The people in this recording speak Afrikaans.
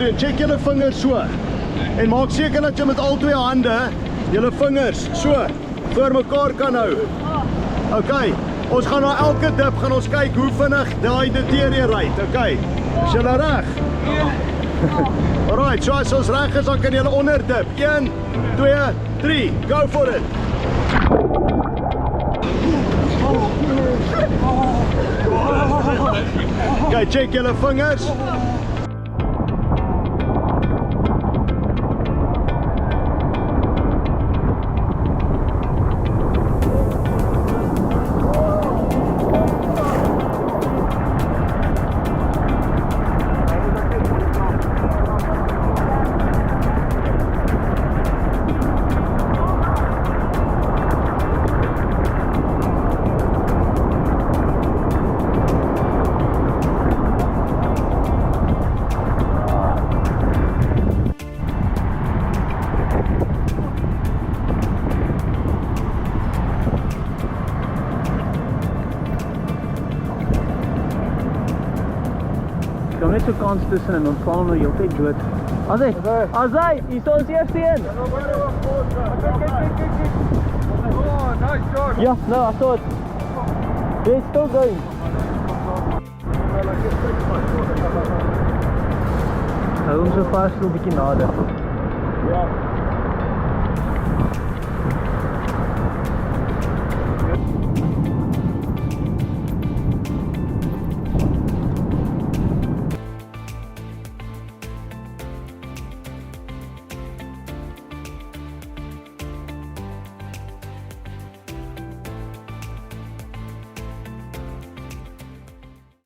Check julle vingers so. En maak seker dat jy met al twee hande julle vingers so voor mekaar kan hou. Okay, ons gaan na elke dip gaan ons kyk hoe vinnig daai deterioreer. Okay. Is julle reg? Alright, so as ons reg is, dan kan julle onder dip. 1, 2, 3. Go for it. Okay, check julle vingers. Ik kan net zo'n kans tussen en dan vallen we heel tijd dood. Azai! Azai! Hier staat ons eerste in! Oh, nice shot. Ja, no, I saw it. They're still going. Hou hom so vast, so 'n bietjie nader. Ja.